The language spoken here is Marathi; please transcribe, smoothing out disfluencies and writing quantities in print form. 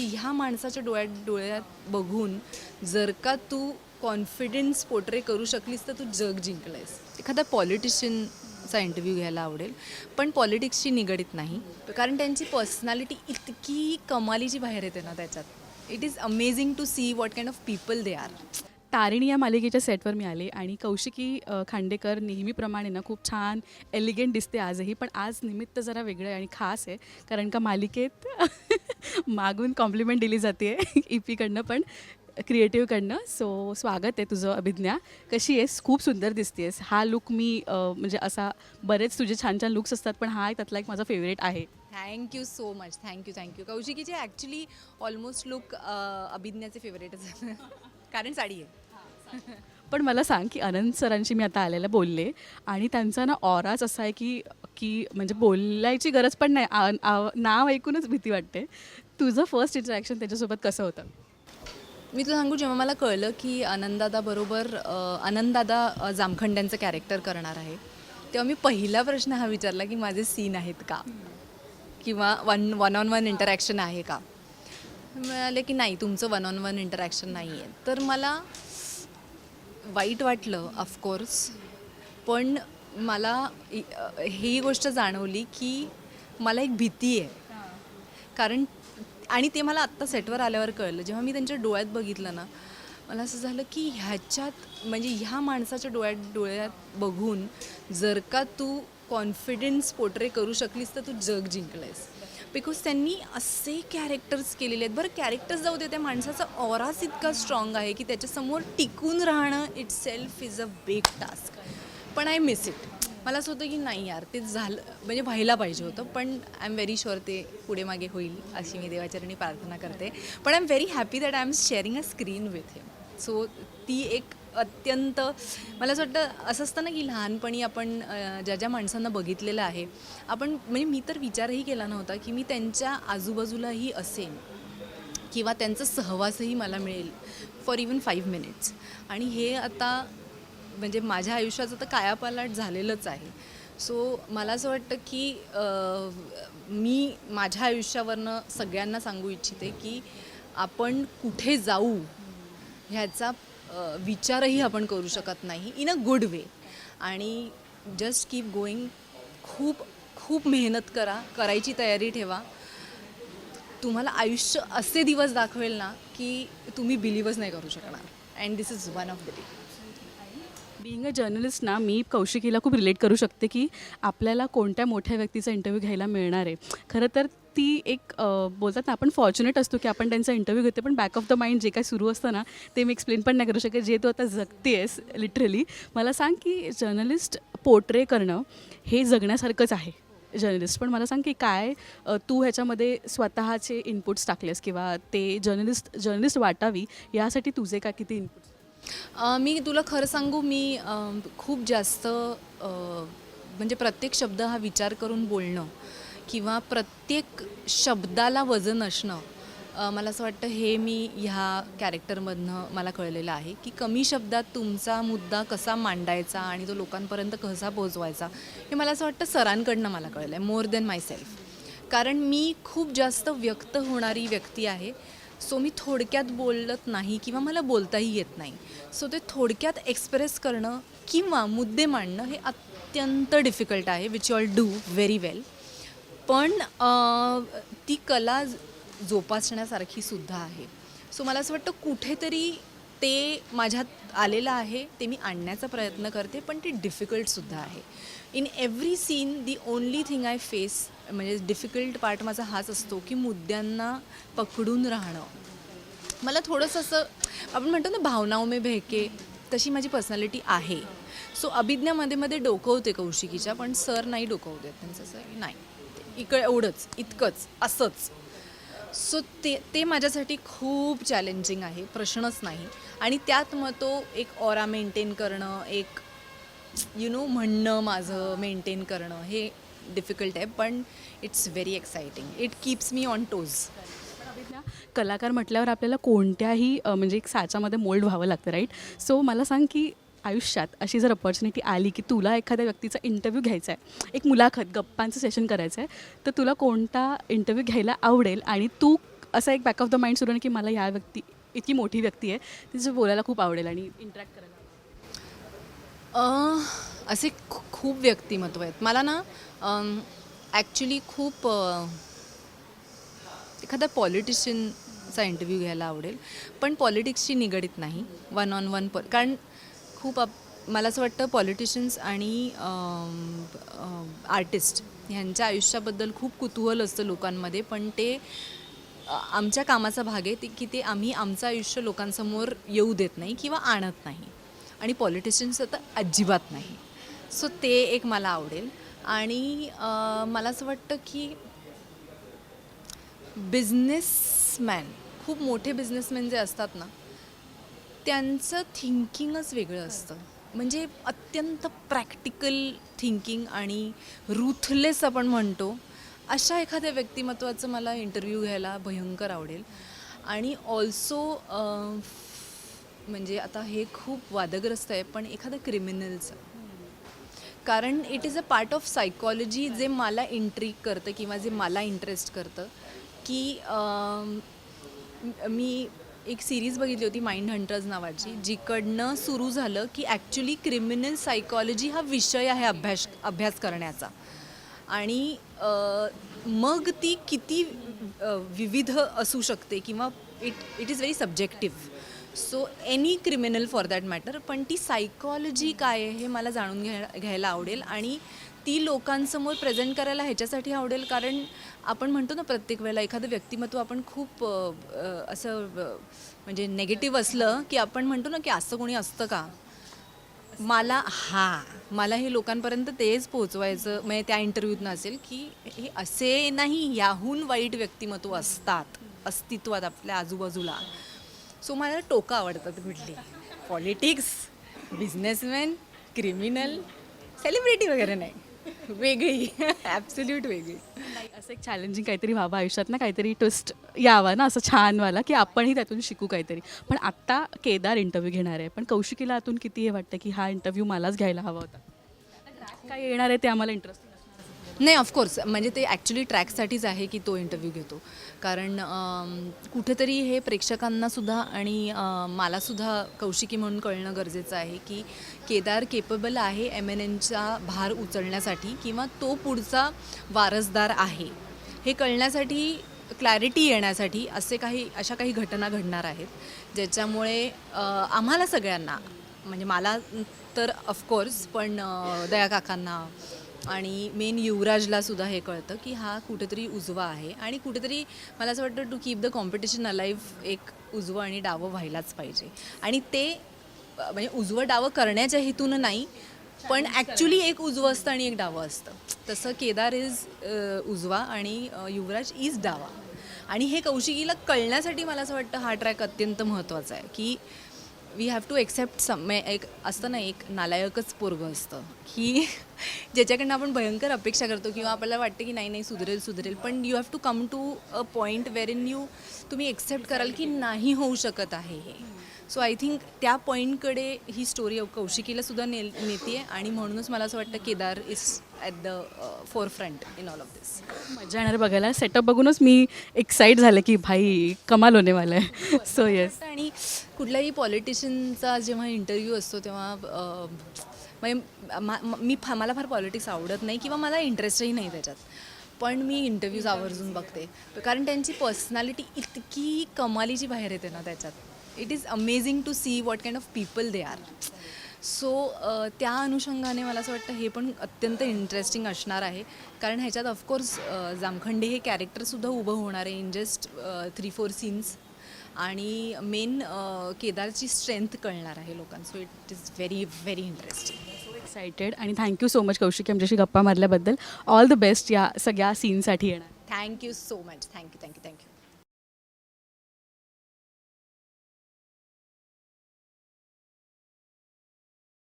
ह्या माणसाच्या डोळ्यात बघून जर का तू कॉन्फिडन्स पोर्ट्रे करू शकलीस तर तू जग जिंकलंयस. एखादा पॉलिटिशियनचा इंटरव्ह्यू घ्यायला आवडेल, पण पॉलिटिक्सशी निगडीत नाही, कारण त्यांची पर्सनॅलिटी इतकी कमालीची बाहेर येते ना त्याच्यात. It is amazing to see what kind of people they are. Tarini या मालिकेच्या सेटवर मी आले आणि कौशिकी खांडेकर नेहमीप्रमाणे ना खूप छान एलिगंट दिसते आजही. पण आज निमित्त जरा वेगळं आहे आणि खास आहे, कारण का मालिकेत मागून कॉम्प्लिमेंट दिली जाते ई पीकडनं पण क्रिएटिव्हकडनं. सो स्वागत आहे तुझं अभिज्ञा. कशी आहेस? खूप सुंदर दिसतेस. हा लुक मी म्हणजे असा बरेच तुझे छान छान लुक्स असतात, पण हा त्यातला एक माझा फेवरेट आहे. Thank you so much. थँक्यू. कौशिकीचे ॲक्च्युली ऑलमोस्ट लुक अभिज्ञाचे फेवरेटच आहे. कारण साडी आहे. पण मला सांग की अनंत सरांशी मी आता आलेलं बोलले आणि त्यांचा ना ऑराच असा आहे की की म्हणजे बोलायची गरज पण नाही, नाव ऐकूनच भीती वाटते. तुझं फर्स्ट इंटरॅक्शन त्याच्यासोबत कसं होतं? मी तुला सांगू, जेव्हा मला कळलं की आनंददादा जामखंड्यांचं कॅरेक्टर करणार आहे, तेव्हा मी पहिला प्रश्न हा विचारला की माझे सीन आहेत का, किंवा वन ऑन वन इंटरॅक्शन आहे का. मिळाले की नाही, तुमचं वन ऑन वन इंटरॅक्शन नाही आहे. तर मला वाईट वाटलं ऑफकोर्स, पण मला ही गोष्ट जाणवली की मला एक भीती आहे. कारण आणि ते मला आत्ता सेटवर आल्यावर कळलं. जेव्हा मी त्यांच्या डोळ्यात बघितलं ना, मला असं झालं की ह्याच्यात म्हणजे ह्या माणसाच्या डोळ्यात बघून जर का तू कॉन्फिडन्स पोर्ट्रे करू शकलीस तर तू जग जिंकलंयस. बिकॉज त्यांनी असे कॅरेक्टर्स केलेले आहेत. बरं, कॅरेक्टर्स जाऊ दे, त्या माणसाचा ऑराच इतका स्ट्रॉंग आहे की त्याच्यासमोर टिकून राहणं it self is a big task. पण आय मिस इट. मला असं होतं की नाही यार, ते झालं म्हणजे व्हायला पाहिजे होतं, पण आय एम व्हेरी शुअर ते पुढे मागे होईल अशी मी देवाचरणी प्रार्थना करते. पण I am very happy that I am sharing a screen with him. So ती एक अत्यंत, मला असं वाटतं, असं असतं ना की लहानपणी आपण ज्या ज्या माणसांना बघितलेलं आहे, आपण म्हणजे मी तर विचारही केला नव्हता की मी त्यांच्या आजूबाजूलाही असेन किंवा त्यांचा सहवासही मला मिळेल फॉर इवन 5 मिनिट्स. आणि हे आता म्हणजे माझ्या आयुष्याचं तर कायापालट झालेलंच आहे. सो मला असं वाटतं की मी माझ्या आयुष्यावरनं सगळ्यांना सांगू इच्छिते की आपण कुठे जाऊ ह्याचा विचारही आपण करू शकत नाही, इन अ गुड वे. आणि जस्ट कीप गोईंग. खूप खूप मेहनत करा, करायची तयारी ठेवा. तुम्हाला आयुष्य असे दिवस दाखवेल ना की तुम्ही बिलीव्हच नाही करू शकणार. And this is one of the day. Being a journalist ना, मी कौशिकीला खूप रिलेट करू शकते की आपल्याला कोणत्या मोठ्या व्यक्तीचा इंटरव्ह्यू घ्यायला मिळणार आहे. खरं तर ती एक बोलतात ना, आपण फॉर्च्युनेट असतो की आपण त्यांचा इंटरव्ह्यू घेतो, पण बॅक ऑफ द माइंड जे काही सुरू असतं ना, ते मी एक्सप्लेन पण नाही करू शकत, जे तू आता जगतेस लिटरली. मला सांग की जर्नलिस्ट पोर्ट्रे करणं हे जगण्यासारखंच आहे. जर्नलिस्ट पण मला सांग की काय तू ह्याच्यामध्ये स्वतःचे इनपुट्स टाकलेस किंवा ते जर्नलिस्ट वाटावी यासाठी तुझे का किती इनपुट्स? मी तुला खरं सांगू, मी खूप जास्त म्हणजे प्रत्येक शब्द हा विचार करून बोलणं किंवा प्रत्येक शब्दाला वजन असणं, मला असं वाटतं हे मी ह्या कॅरेक्टरमधनं मला कळलेलं आहे की कमी शब्दात तुमचा मुद्दा कसा मांडायचा आणि तो लोकांपर्यंत कसा पोहोचवायचा, हे मला असं वाटतं सरांकडनं मला कळलं आहे, मोर दॅन माय सेल्फ. कारण मी खूप जास्त व्यक्त होणारी व्यक्ती आहे. सो मी थोडक्यात बोलत नाही किंवा मला बोलताही येत नाही. सो ते थोडक्यात एक्सप्रेस करणं किंवा मुद्दे मांडणं हे अत्यंत डिफिकल्ट आहे, which you all do very well. पण ती कला जोपासण्यासारखी सुद्धा आहे. सो मला असं वाटतं कुठेतरी ते माझ्यात आलेलं आहे, ते मी आणण्याचा प्रयत्न करते, पण ते डिफिकल्टसुद्धा आहे. In every scene the only thing I face, म्हणजे डिफिकल्ट पार्ट माझा हाच असतो की मुद्द्यांना पकडून राहणं. मला थोडंसं असं आपण म्हणतो ना, भावनाओं में बहके, तशी माझी पर्सनॅलिटी आहे. सो अभिज्ञामध्ये मध्ये डोकवते कौशिकीच्या, पण सर नाही डोकवू देत. त्यांचं असं नाही, एवढंच, इतकंच, असंच. सो ते माझ्यासाठी खूप चॅलेंजिंग आहे, प्रश्नच नाही. आणि त्यात मग तो एक ऑरा मेंटेन करणं, एक म्हणणं माझं मेंटेन करणं, हे डिफिकल्ट आहे, पण it's very exciting. It keeps me on toes. कलाकार म्हटल्यावर आपल्याला कोणत्याही म्हणजे एक साच्यामध्ये मोल्ड व्हावं लागतं, राईट? सो मला सांग की आयुष्यात अशी जर अपॉर्च्युनिटी आली की तुला एखाद्या व्यक्तीचा इंटरव्ह्यू घ्यायचा आहे, एक मुलाखत गप्पांचं सेशन करायचं आहे, तर तुला कोणता इंटरव्ह्यू घ्यायला आवडेल आणि तू असा एक बॅक ऑफ द माइंड सुरू आहे की मला ह्या व्यक्ती इतकी मोठी व्यक्ती आहे तिचं बोलायला खूप आवडेल आणि इंटरॅक्ट करायला असे खूप व्यक्तिमत्व आहेत मला ना ॲक्च्युली खूप एखादा पॉलिटिशियनचा इंटरव्ह्यू घ्यायला आवडेल पण पॉलिटिक्सशी निगडीत नाही वन ऑन वन कारण खूप मला असं वाटतं पॉलिटिशियन्स आणि आर्टिस्ट ह्यांच्या आयुष्याबद्दल खूप कुतूहल असतं लोकांमध्ये पण ते आमच्या कामाचा भाग आहे की ते आम्ही आमचं आयुष्य लोकांसमोर येऊ देत नाही किंवा आणत नाही आणि पॉलिटिशियन्स तर अजिबात नाही सो ते एक मला आवडेल आणि मला असं वाटतं की बिझनेसमॅन खूप मोठे बिझनेसमॅन जे असतात ना त्यांचं थिंकिंगच वेगळं असतं म्हणजे अत्यंत प्रॅक्टिकल थिंकिंग आणि रूथलेस आपण म्हणतो अशा एखाद्या व्यक्तिमत्वाचं मला इंटरव्ह्यू घ्यायला भयंकर आवडेल आणि ऑल्सो म्हणजे आता हे खूप वादग्रस्त आहे पण एखादं क्रिमिनलचं कारण it is a part of psychology जे मला इंट्रिग करतं किंवा जे मला इंटरेस्ट करतं की मी एक सिरीज बघितली होती माइंड हंटर्स नावाची जिकडनं सुरू झालं की ॲक्च्युली क्रिमिनल सायकॉलॉजी हा विषय आहे अभ्यास करण्याचा आणि मग ती किती विविध असू शकते किंवा it is very subjective so any criminal for that matter पण ती सायकॉलॉजी काय आहे हे मला जाणून घ्यायला आवडेल आणि ती लोकांसमोर प्रेझेंट करायला ह्याच्यासाठी आवडेल कारण आपण म्हणतो ना प्रत्येक वेळेला एखादं व्यक्तिमत्व आपण खूप असं म्हणजे नेगेटिव्ह असलं की आपण म्हणतो ना की असं कोणी असतं का मला हे लोकांपर्यंत तेच पोहोचवायचं म्हणजे त्या इंटरव्ह्यूतनं असेल की हे असे नाही याहून वाईट व्यक्तिमत्व असतात अस्तित्वात आपल्या आजूबाजूला सो मला टोकं आवडतात कुठली पॉलिटिक्स बिझनेसमॅन क्रिमिनल सेलिब्रिटी वगैरे नाही वेगळी ॲब्सोल्यूट वेगळी नाही असं एक चॅलेंजिंग काहीतरी व्हावं आयुष्यात ना काहीतरी ट्विस्ट यावा ना असं छानवाला की आपणही त्यातून शिकू काहीतरी पण आत्ता केदार इंटरव्ह्यू घेणार आहे पण कौशिकीला आतून किती हे वाटतं की हा इंटरव्ह्यू मलाच घ्यायला हवा होता काय येणार आहे ते आम्हाला इंटरेस्ट नाही ऑफकोर्स म्हणजे ते ॲक्च्युली ट्रॅकसाठीच आहे की तो इंटरव्ह्यू घेतो कारण कुठेतरी हे प्रेक्षकांनासुद्धा आणि मलासुद्धा कौशिकी म्हणून कळणं गरजेचं आहे की केदार केपेबल आहे MNNचा भार उचलण्यासाठी किंवा तो पुढचा वारसदार आहे हे कळण्यासाठी क्लॅरिटी येण्यासाठी अशा काही घटना घडणार आहेत ज्याच्यामुळे आम्हाला सगळ्यांना म्हणजे मला तर ऑफकोर्स पण दया काकांना आणि मेन युवराजला सुद्धा हे कळतं की हा कुठेतरी उजवा आहे आणि कुठेतरी मला असं वाटतं to keep the competition alive एक उजवं आणि डावं व्हायलाच पाहिजे आणि ते म्हणजे उजवं डावं करण्याच्या हेतून नाही पण ॲक्च्युली एक उजवं असतं आणि एक डावं असतं तसं केदार इज उजवा आणि युवराज इज डावा आणि हे कौशिकीला कळण्यासाठी मला असं वाटतं हा ट्रॅक अत्यंत महत्त्वाचा आहे की वी हॅव टू एक्सेप्ट एक असतं ना एक नालायकच पोरगं असतं की ज्याच्याकडनं आपण भयंकर अपेक्षा करतो किंवा आपल्याला वाटतं की नाही सुधरेल पण you have to come to a point where in तुम्ही एक्सेप्ट कराल की नाही होऊ शकत आहे हे सो आय थिंक त्या पॉईंटकडे ही स्टोरी कौशिकीलासुद्धा नेते आणि म्हणूनच मला असं वाटतं Kedar is at the forefront in all of this मजा येणार आहे बघायला सेटअप बघूनच मी एक्साईट झाले की भाई कमाल होणे वाला आहे सो येस आणि कुठल्याही पॉलिटिशियनचा जेव्हा इंटरव्ह्यू असतो तेव्हा म्हणजे मला फार पॉलिटिक्स आवडत नाही किंवा मला इंटरेस्टही नाही त्याच्यात पण मी इंटरव्ह्यूज आवर्जून बघते कारण त्यांची पर्सनॅलिटी इतकी कमालीची बाहेर येते ना त्याच्यात it is amazing to see what kind of people they are so त्या अनुषंगाने मला असं वाटतं हे पण अत्यंत इंटरेस्टिंग असणार आहे कारण ह्याच्यात ऑफकोर्स जामखंडे हे कॅरेक्टरसुद्धा उभं होणार आहे इन जस्ट 3-4 सीन्स आणि मेन केदारची स्ट्रेंथ कळणार आहे लोकांना so it is very very interesting excited आणि थँक्यू सो मच कौशिकी आमच्याशी गप्पा मारल्याबद्दल ऑल द बेस्ट या सगळ्या सीनसाठी येणार थँक्यू सो मच थँक्यू